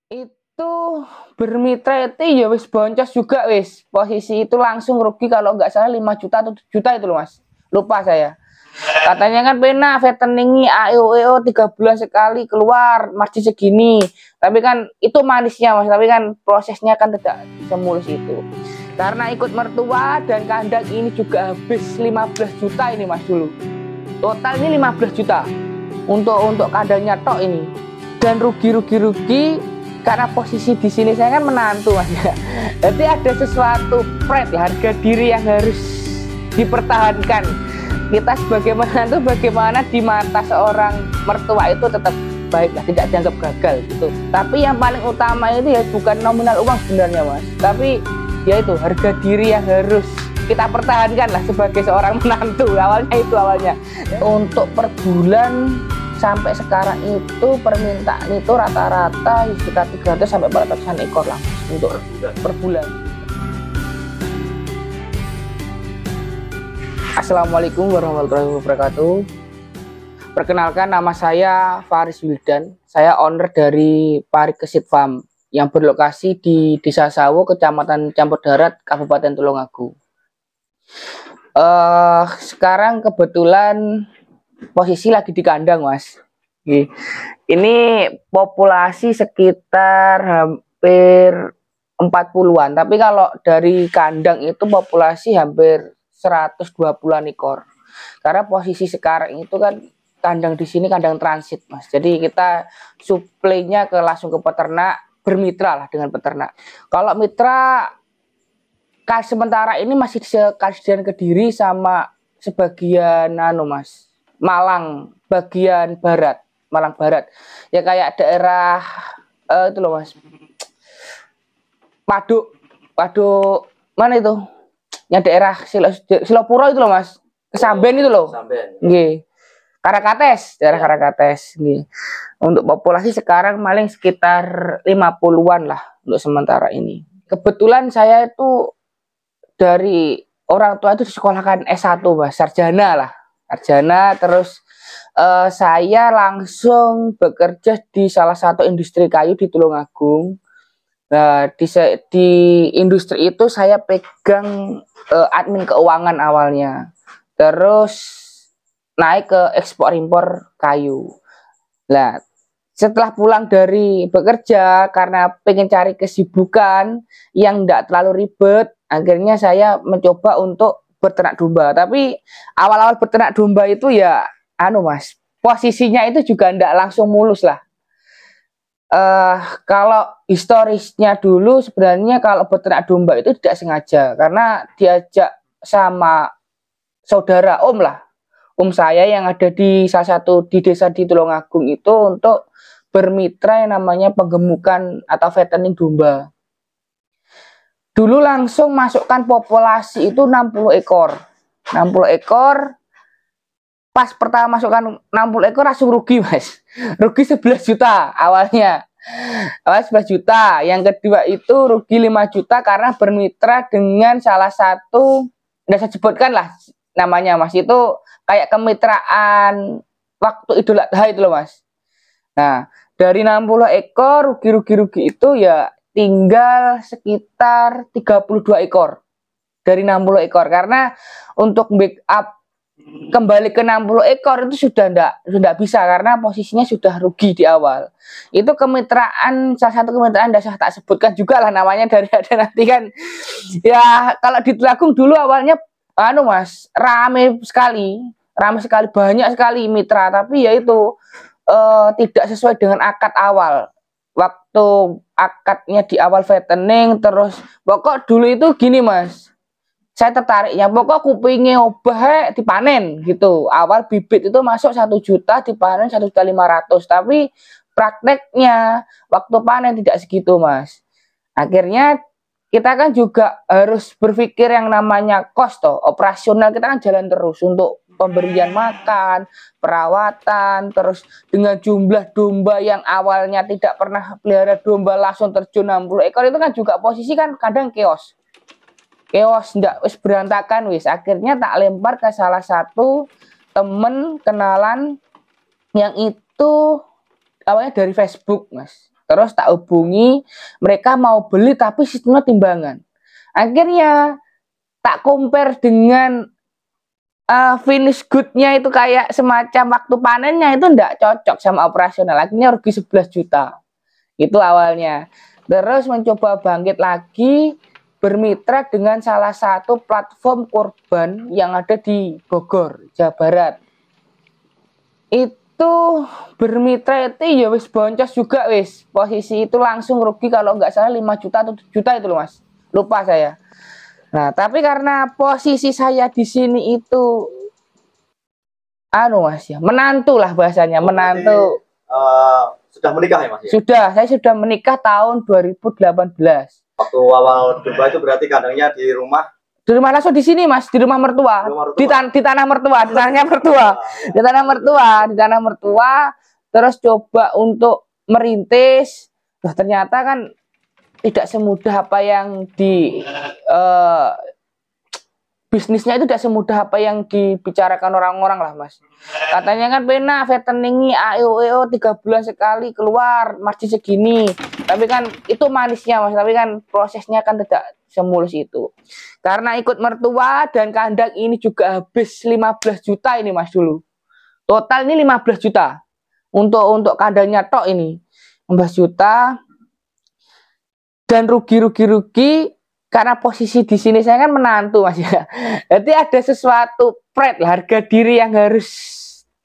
Itu bermitra itu ya wis boncos juga wis. Posisi itu langsung rugi kalau nggak salah 5 juta atau 7 juta itu loh Mas. Lupa saya. Katanya kan pena fatteningi AEO 3 bulan sekali keluar margin segini. Tapi kan itu manisnya Mas, tapi kan prosesnya kan tidak semulus itu. Karena ikut mertua dan kandang ini juga habis 15 juta ini Mas dulu. Total ini 15 juta untuk kandangnya tok ini. Dan rugi karena posisi di sini saya kan menantu Mas ya. Jadi ada sesuatu pride ya, harga diri yang harus dipertahankan. Kita sebagai menantu bagaimana di mata seorang mertua itu tetap baiklah, tidak dianggap gagal gitu. Tapi yang paling utama itu ya bukan nominal uang sebenarnya Mas, tapi ya itu harga diri yang harus kita pertahankan lah sebagai seorang menantu. Awalnya untuk per bulan sampai sekarang itu permintaan itu rata-rata sekitar 300 sampai 400-an ekor lah untuk per bulan. Assalamualaikum warahmatullahi wabarakatuh. Perkenalkan, nama saya Faris Wildan. Saya owner dari Parikesit Farm yang berlokasi di Desa Sawo, Kecamatan Campur Darat, Kabupaten Tulungagung. Sekarang kebetulan posisi lagi di kandang, Mas. Ini populasi sekitar hampir 40-an. Tapi kalau dari kandang itu populasi hampir 120-an ekor. Karena posisi sekarang itu kan kandang di sini kandang transit, Mas. Jadi kita suplainya langsung ke peternak, bermitra lah dengan peternak. Kalau mitra sementara ini masih sekalian Kediri sama sebagian Mas, Malang bagian barat, Malang Barat. Ya kayak daerah itu loh Mas. Paduk mana itu? Yang daerah Silopuro itu loh Mas. Kesamben itu loh. Nggih. Karakates, daerah Karakates nggih. Untuk populasi sekarang paling sekitar 50-an lah untuk sementara ini. Kebetulan saya itu dari orang tua itu disekolahkan S1 Mas, sarjana lah. Sarjana terus saya langsung bekerja di salah satu industri kayu di Tulungagung. Nah, di industri itu saya pegang admin keuangan awalnya. Terus naik ke ekspor impor kayu. Nah, setelah pulang dari bekerja karena pengen cari kesibukan yang tidak terlalu ribet, akhirnya saya mencoba untuk berternak domba. Tapi awal-awal berternak domba itu ya Mas, posisinya itu juga tidak langsung mulus lah. Kalau historisnya dulu sebenarnya kalau beternak domba itu tidak sengaja karena diajak sama saudara om saya yang ada di salah satu di desa di Tulungagung itu untuk bermitra yang namanya penggemukan atau fattening domba. Dulu langsung masukkan populasi itu 60 ekor. 60 ekor. Pas pertama masukkan 60 ekor langsung rugi Mas. Rugi 11 juta awalnya. Awal 11 juta. Yang kedua itu rugi 5 juta karena bermitra dengan salah satu, udah saya sebutkan lah namanya Mas, itu kayak kemitraan waktu Idul Adha itu loh Mas. Nah, dari 60 ekor rugi itu ya tinggal sekitar 32 ekor dari 60 ekor karena untuk backup kembali ke 60 ekor itu sudah enggak bisa karena posisinya sudah rugi di awal. Itu kemitraan, salah satu kemitraan dasar tak sebutkan juga lah namanya dari ada nanti kan. Ya kalau di Tulungagung dulu awalnya Mas, rame sekali, banyak sekali mitra, tapi ya itu tidak sesuai dengan akad awal. Waktu akadnya di awal fattening terus pokok dulu itu gini Mas. Saya tertariknya pokok kupingnya obah dipanen gitu. Awal bibit itu masuk 1 juta dipanen 1.500.000, tapi prakteknya waktu panen tidak segitu Mas. Akhirnya kita kan juga harus berpikir yang namanya cost operasional kita kan jalan terus untuk pemberian makan, perawatan, terus dengan jumlah domba yang awalnya tidak pernah pelihara domba langsung terjun 60 ekor itu kan juga posisi kan kadang chaos ndak wis berantakan wis. Akhirnya tak lempar ke salah satu temen kenalan yang itu awalnya dari Facebook Mas. Terus tak hubungi, mereka mau beli tapi sistemnya timbangan. Akhirnya tak compare dengan finish good-nya itu kayak semacam waktu panennya itu enggak cocok sama operasional. Akhirnya rugi 11 juta. Itu awalnya. Terus mencoba bangkit lagi, bermitra dengan salah satu platform kurban yang ada di Bogor, Jawa Barat. Itu bermitra itu ya wis boncos juga wis. Posisi itu langsung rugi kalau nggak salah 5 juta atau 7 juta itu loh Mas. Lupa saya. Nah, tapi karena posisi saya di sini itu Mas ya, menantu lah bahasanya, menantu. Sudah menikah ya Mas ya? Sudah, saya sudah menikah tahun 2018. Waktu awal domba itu berarti kandangnya di rumah? Di rumah langsung di sini Mas, di rumah mertua. Di tanah mertua, di tanahnya mertua. Di tanah mertua, terus coba untuk merintis. Nah, ternyata kan tidak semudah apa yang di bisnisnya itu tidak semudah apa yang dibicarakan orang-orang lah Mas. Katanya kan pena fattening AEO 3 bulan sekali keluar margin segini. Tapi kan itu manisnya Mas, tapi kan prosesnya kan tidak semulus itu. Karena ikut mertua dan kandang ini juga habis 15 juta ini Mas dulu. Total ini 15 juta. Untuk kandangnya tok ini 15 juta. Dan rugi karena posisi di sini saya kan menantu Mas ya. Jadi ada sesuatu pride lah, harga diri yang harus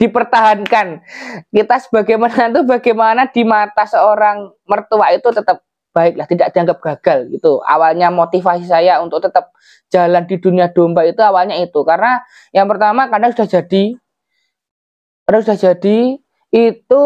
dipertahankan. Kita sebagai menantu bagaimana di mata seorang mertua itu tetap baiklah, tidak dianggap gagal gitu. Awalnya motivasi saya untuk tetap jalan di dunia domba itu awalnya itu. Karena yang pertama karena sudah jadi itu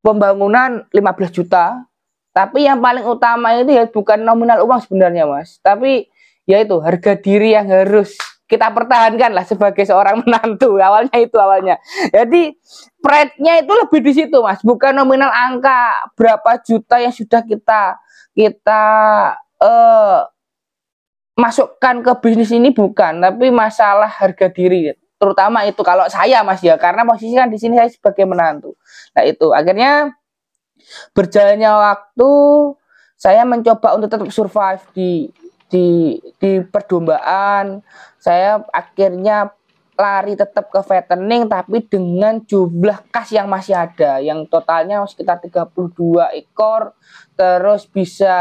pembangunan 15 juta. Tapi yang paling utama itu ya bukan nominal uang sebenarnya Mas, tapi yaitu harga diri yang harus kita pertahankan lah sebagai seorang menantu. Awalnya. Jadi pride-nya itu lebih di situ Mas, bukan nominal angka berapa juta yang sudah kita masukkan ke bisnis ini bukan, tapi masalah harga diri. Terutama itu kalau saya Mas ya, karena posisi kan di sini saya sebagai menantu. Nah itu akhirnya berjalannya waktu saya mencoba untuk tetap survive di perdombaan. Saya akhirnya lari tetap ke fattening tapi dengan jumlah kas yang masih ada, yang totalnya sekitar 32 ekor. Terus bisa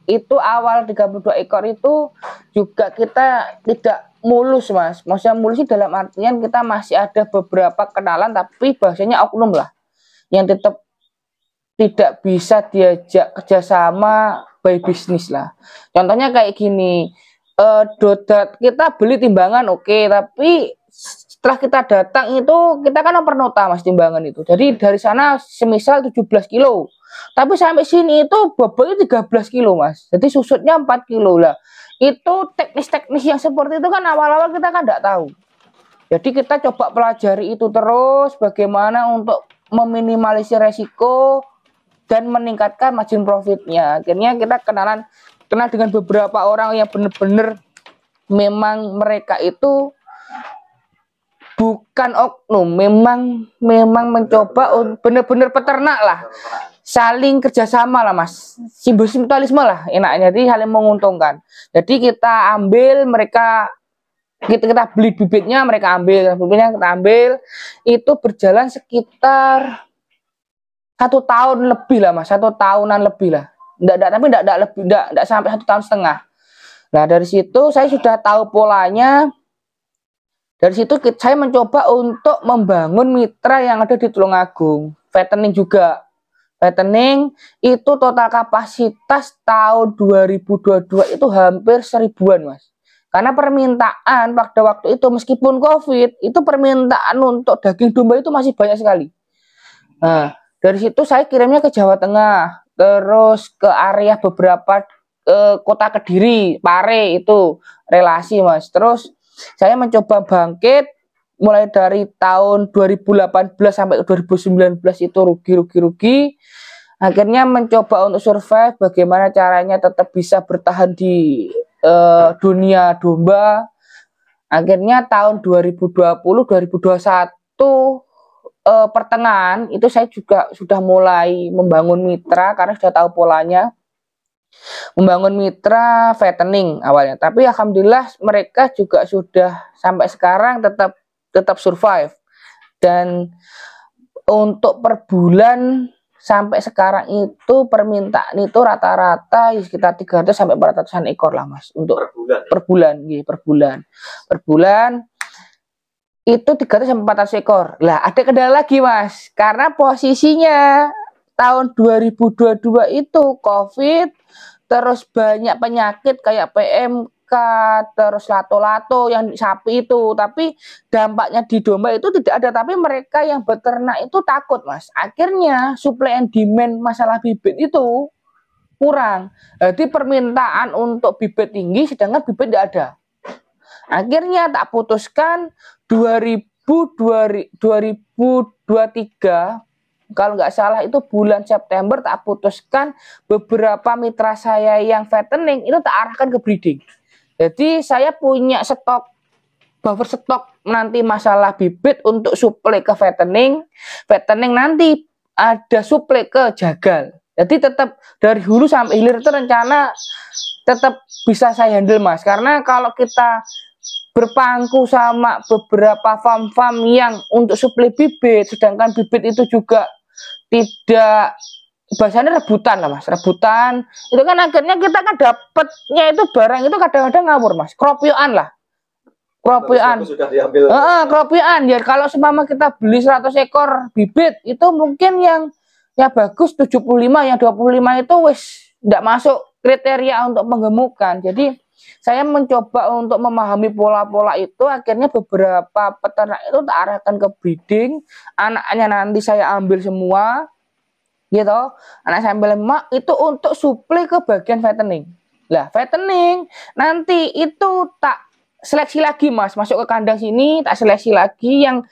itu awal 32 ekor itu juga kita tidak mulus Mas. Maksudnya mulus dalam artian kita masih ada beberapa kenalan tapi bahasanya oknum lah yang tetap tidak bisa diajak kerjasama by bisnis lah. Contohnya kayak gini, Dodat kita beli timbangan oke, tapi setelah kita datang itu kita kan oper nota Mas timbangan itu. Jadi dari sana semisal 17 kilo, tapi sampai sini itu bobotnya 13 kilo Mas. Jadi susutnya 4 kilo lah. Itu teknis-teknis yang seperti itu kan awal-awal kita kan tidak tahu. Jadi kita coba pelajari itu terus bagaimana untuk meminimalisir resiko dan meningkatkan margin profitnya. Akhirnya kita kenal dengan beberapa orang yang benar-benar memang mereka itu bukan oknum, memang mencoba benar-benar peternak lah, saling kerjasama lah Mas, simbiosis mutualisme lah enaknya, jadi saling menguntungkan. Jadi kita ambil mereka, kita beli bibitnya, mereka ambil bibitnya, kita ambil. Itu berjalan sekitar 1 tahun lebih lah Mas, 1 tahunan lebih lah. Enggak sampai 1,5 tahun. Nah dari situ saya sudah tahu polanya. Dari situ saya mencoba untuk membangun mitra yang ada di Tulungagung. Fattening juga. Fattening itu total kapasitas tahun 2022 itu hampir 1000-an Mas. Karena permintaan pada waktu itu meskipun COVID, itu permintaan untuk daging domba itu masih banyak sekali. Nah, dari situ saya kirimnya ke Jawa Tengah, terus ke area beberapa kota Kediri, Pare itu relasi Mas. Terus saya mencoba bangkit mulai dari tahun 2018 sampai 2019 itu rugi. Akhirnya mencoba untuk survive bagaimana caranya tetap bisa bertahan di dunia domba. Akhirnya tahun 2020 2021 pertengahan itu saya juga sudah mulai membangun mitra karena sudah tahu polanya. Membangun mitra fattening awalnya, tapi alhamdulillah mereka juga sudah sampai sekarang tetap survive. Dan untuk per bulan sampai sekarang itu permintaan itu rata-rata sekitar 300 sampai 400-an ekor lah Mas, untuk per bulan itu 300 sampai 400 ekor. Lah ada kendala lagi Mas, karena posisinya tahun 2022 itu COVID, terus banyak penyakit kayak PMK, terus lato-lato yang sapi itu. Tapi dampaknya di domba itu tidak ada, tapi mereka yang beternak itu takut Mas. Akhirnya supply and demand masalah bibit itu kurang. Jadi permintaan untuk bibit tinggi sedangkan bibit tidak ada. Akhirnya tak putuskan 2023 kalau nggak salah itu bulan September tak putuskan beberapa mitra saya yang fattening itu tak arahkan ke breeding. Jadi saya punya buffer stok nanti masalah bibit untuk suplai ke fattening nanti ada suplai ke jagal. Jadi tetap dari hulu sampai hilir itu rencana tetap bisa saya handle Mas. Karena kalau kita berpangku sama beberapa farm-farm yang untuk suplai bibit, sedangkan bibit itu juga tidak, bahasanya rebutan lah Mas, rebutan itu kan akhirnya kita kan dapatnya itu barang itu kadang-kadang ngawur Mas, kropioan lah, kropioan kropioan ya. Kalau seumpama kita beli 100 ekor bibit itu mungkin yang bagus 75, yang 25 itu wis tidak masuk kriteria untuk menggemukkan. Jadi saya mencoba untuk memahami pola-pola itu, akhirnya beberapa peternak itu tak arahkan ke breeding, anaknya nanti saya ambil semua, gitu, anak saya ambil semua itu untuk suplai ke bagian fattening. Lah fattening nanti itu tak seleksi lagi Mas, masuk ke kandang sini tak seleksi lagi yang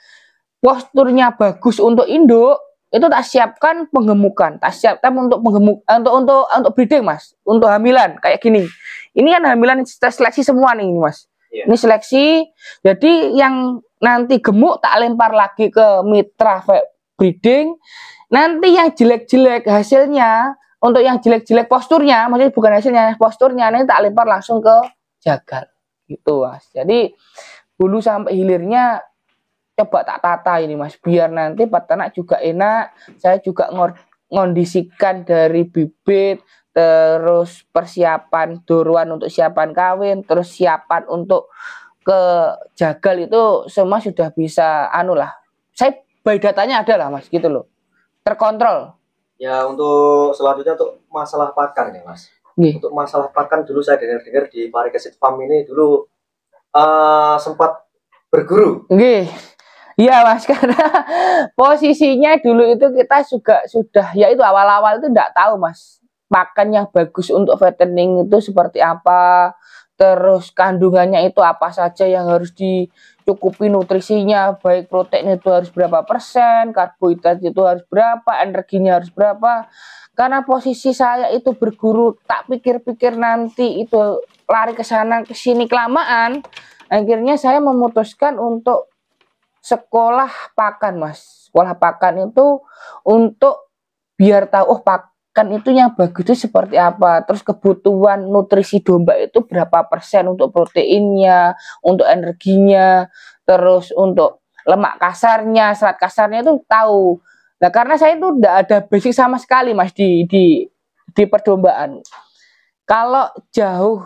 posturnya bagus untuk induk, itu tak siapkan penggemukan, tak siapkan untuk untuk breeding Mas, untuk hamilan kayak gini. Ini kan hamilan seleksi semua nih Mas. Yeah. Ini seleksi. Jadi yang nanti gemuk tak lempar lagi ke mitra breeding. Nanti yang jelek-jelek hasilnya, untuk yang jelek-jelek posturnya, maksudnya bukan hasilnya, posturnya nanti tak lempar langsung ke jagal. Gitu Mas. Jadi hulu sampai hilirnya coba tak tata ini Mas, biar nanti peternak juga enak. Saya juga ngondisikan dari bibit, terus persiapan doruan untuk siapan kawin, terus siapan untuk ke jagal itu semua sudah bisa lah. Saya by datanya ada lah Mas, gitu loh. Terkontrol. Ya untuk selanjutnya untuk masalah pakan nih Mas. Untuk masalah pakan dulu saya dengar-dengar di Parikesit Farm ini dulu sempat berguru. Iya Mas, karena posisinya dulu itu kita juga sudah, ya itu awal-awal itu tidak tahu Mas, pakan yang bagus untuk fattening itu seperti apa, terus kandungannya itu apa saja yang harus dicukupi nutrisinya, baik protein itu harus berapa persen, karbohidrat itu harus berapa, energinya harus berapa. Karena posisi saya itu berguru, tak pikir-pikir nanti itu lari ke sana ke sini kelamaan, akhirnya saya memutuskan untuk sekolah pakan Mas. Sekolah pakan itu untuk biar tahu pakan itu yang bagus itu seperti apa, terus kebutuhan nutrisi domba itu berapa persen untuk proteinnya, untuk energinya, terus untuk lemak kasarnya, serat kasarnya itu tahu. Nah karena saya itu tidak ada basic sama sekali Mas di perdombaan. Kalau jauh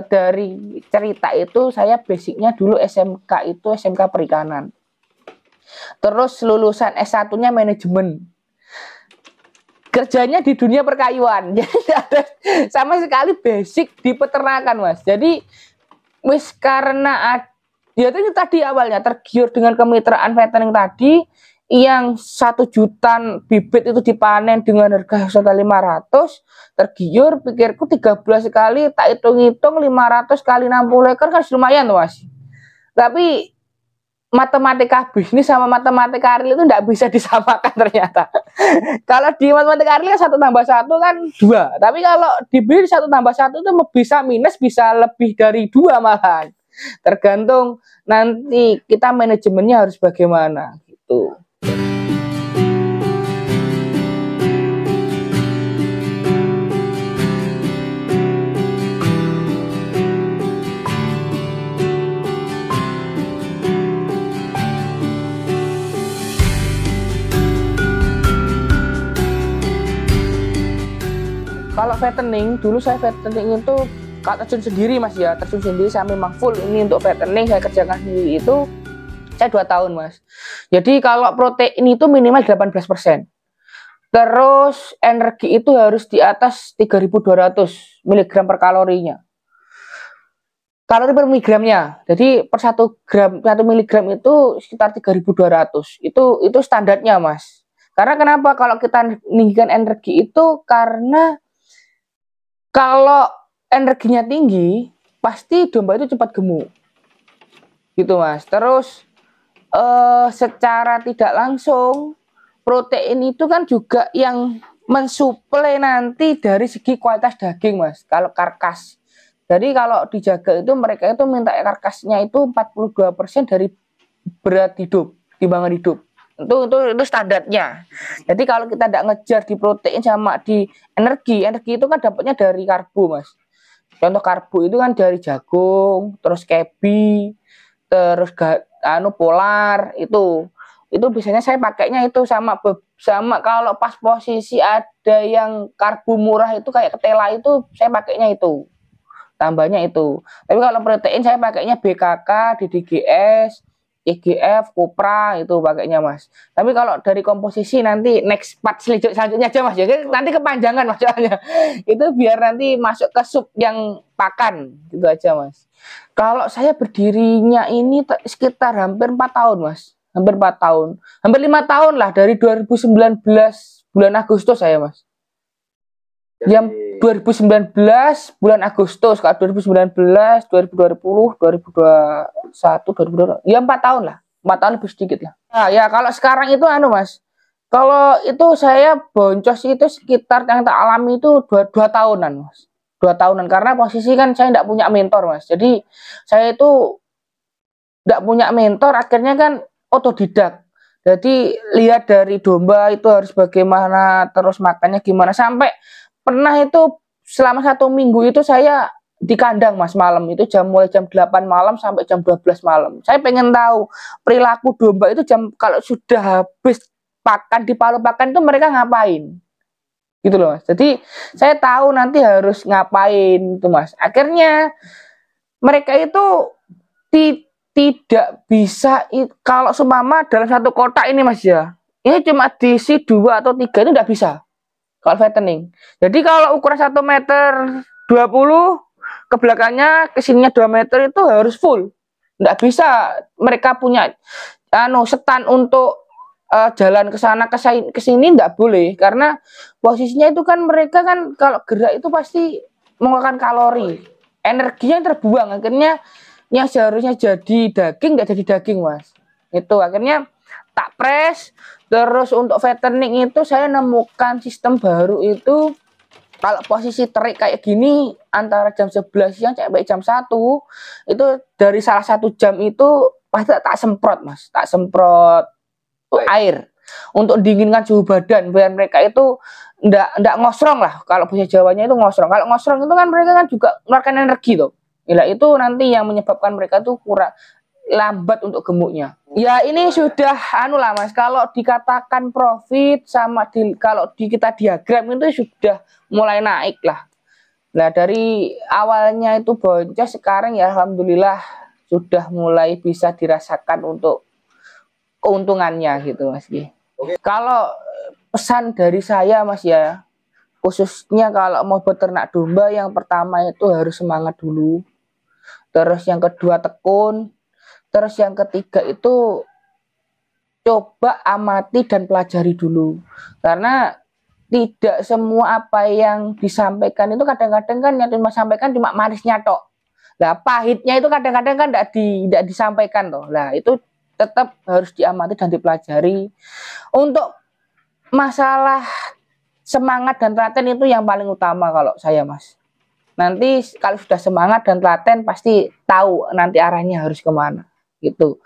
dari cerita itu, saya basicnya dulu SMK itu SMK perikanan, terus lulusan S1-nya manajemen, kerjanya di dunia perkayuan. Jadi tidak ada sama sekali basic di peternakan Mas. Jadi wis karena dia itu tadi awalnya tergiur dengan kemitraan fattening tadi, yang 1 juta bibit itu dipanen dengan harga 500, tergiur, pikirku 13 kali tak hitung-hitung 500 kali 60 ekor kan lumayan tuh Mas. Tapi matematika bisnis sama matematika real itu tidak bisa disamakan ternyata. Kalau di matematika real 1 tambah 1 kan 2, tapi kalau di bisnis 1 tambah 1 itu bisa minus, bisa lebih dari 2 malahan. Tergantung nanti kita manajemennya harus bagaimana. gitu. Kalau fattening, dulu saya fattening itu kalau terjun sendiri mas ya, terjun sendiri saya memang full ini untuk fattening saya kerjakan sendiri itu saya 2 tahun mas. Jadi kalau protein itu minimal 18%. Terus energi itu harus di atas 3.200 mg per kalorinya. Kalori per miligramnya. Jadi per 1 gram 1 miligram itu sekitar 3.200. Itu standarnya mas. Karena kenapa kalau kita meninggikan energi itu karena kalau energinya tinggi, pasti domba itu cepat gemuk. Gitu mas. Terus secara tidak langsung, protein itu kan juga yang mensuplai nanti dari segi kualitas daging mas. Kalau karkas. Jadi kalau dijaga itu mereka itu minta karkasnya itu 42% dari berat hidup, timbangan hidup. Itu standarnya. Jadi kalau kita tidak ngejar di protein sama di energi itu kan dapatnya dari karbo mas. Contoh karbo itu kan dari jagung, terus kebi, terus polar itu biasanya saya pakainya itu sama kalau pas posisi ada yang karbo murah itu kayak ketela itu saya pakainya itu tambahnya itu. Tapi kalau protein saya pakainya BKK, DDGS, IGF, Kopra itu pakainya mas. Tapi kalau dari komposisi nanti next part selanjutnya aja mas. Jadi nanti kepanjangan masalahnya. Itu biar nanti masuk ke sub yang pakan gitu aja mas. Kalau saya berdirinya ini sekitar hampir 4 tahun mas. Hampir 4 tahun. Hampir 5 tahun lah dari 2019 bulan Agustus saya mas. Yang 2019 bulan Agustus, kalau 2019, 2020, 2021, 2022, ya 4 tahun lah, 4 tahun lebih sedikit lah. Nah, ya kalau sekarang itu mas, kalau itu saya boncos itu sekitar yang tak alami itu 2 tahunan mas, 2 tahunan karena posisi kan saya tidak punya mentor mas, jadi saya itu tidak punya mentor, akhirnya kan otodidak. Jadi lihat dari domba itu harus bagaimana, terus makannya gimana, sampai pernah itu selama 1 minggu itu saya di kandang mas malam itu mulai jam 8 malam sampai jam 12 malam. Saya pengen tahu perilaku domba itu kalau sudah habis pakan di palu pakan itu mereka ngapain. Gitu loh mas. Jadi saya tahu nanti harus ngapain itu mas. Akhirnya mereka itu tidak bisa kalau seumpama dalam satu kotak ini mas ya. Ini cuma diisi 2 atau 3 itu tidak bisa. Kalau fattening. Jadi kalau ukuran 1 meter 20 ke belakangnya ke sininya 2 meter itu harus full. Nggak bisa mereka punya setan untuk jalan ke sana ke sini nggak boleh karena posisinya itu kan mereka kan kalau gerak itu pasti mengeluarkan kalori. Energinya terbuang akhirnya yang seharusnya jadi daging nggak jadi daging mas. Itu akhirnya tak press. Terus untuk fattening itu saya nemukan sistem baru itu kalau posisi terik kayak gini antara jam 11 siang sampai jam 1 itu dari salah 1 jam itu pasti tak semprot mas, tak semprot air untuk dinginkan suhu badan biar mereka itu ndak ngosrong lah. Kalau bahasa Jawanya itu ngosrong. Kalau ngosrong itu kan mereka kan juga mengeluarkan energi tuh. Gila, itu nanti yang menyebabkan mereka tuh kurang lambat untuk gemuknya. Ya ini sudah lah mas, kalau dikatakan profit sama kalau kita diagram itu sudah mulai naik lah. Nah dari awalnya itu boncos sekarang ya alhamdulillah sudah mulai bisa dirasakan untuk keuntungannya gitu mas. Oke. Kalau pesan dari saya mas ya, khususnya kalau mau beternak domba yang pertama itu harus semangat dulu. Terus yang kedua tekun. Terus yang ketiga itu coba amati dan pelajari dulu. Karena tidak semua apa yang disampaikan itu kadang-kadang kan yang disampaikan cuma manisnya tok. Nah pahitnya itu kadang-kadang kan tidak disampaikan toh. Nah itu tetap harus diamati dan dipelajari. Untuk masalah semangat dan telaten itu yang paling utama kalau saya mas. Nanti kalau sudah semangat dan telaten pasti tahu nanti arahnya harus kemana gitu.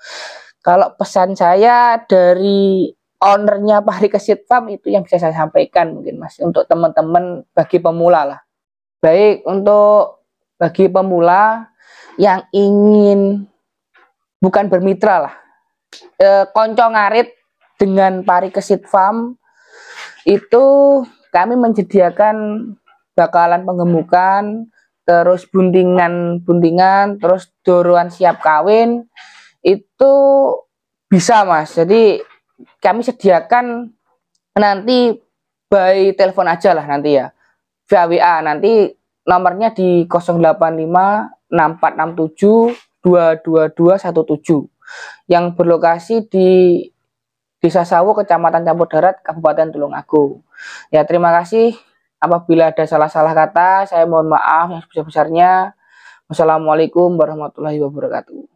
Kalau pesan saya dari ownernya Parikesit Farm itu yang bisa saya sampaikan mungkin Mas, untuk teman-teman bagi pemula lah. Baik, untuk bagi pemula yang ingin bukan bermitra lah, konco ngarit dengan Parikesit Farm itu kami menyediakan bakalan penggemukan, terus buntingan, terus doruan siap kawin itu bisa Mas. Jadi kami sediakan nanti by telepon aja lah nanti ya, via WA nanti nomornya di 08564672217 yang berlokasi di Desa Sawu, Kecamatan Campur Darat, Kabupaten Tulungagung. Ya, terima kasih. Apabila ada salah-salah kata, saya mohon maaf yang sebesar-besarnya. Wassalamualaikum warahmatullahi wabarakatuh.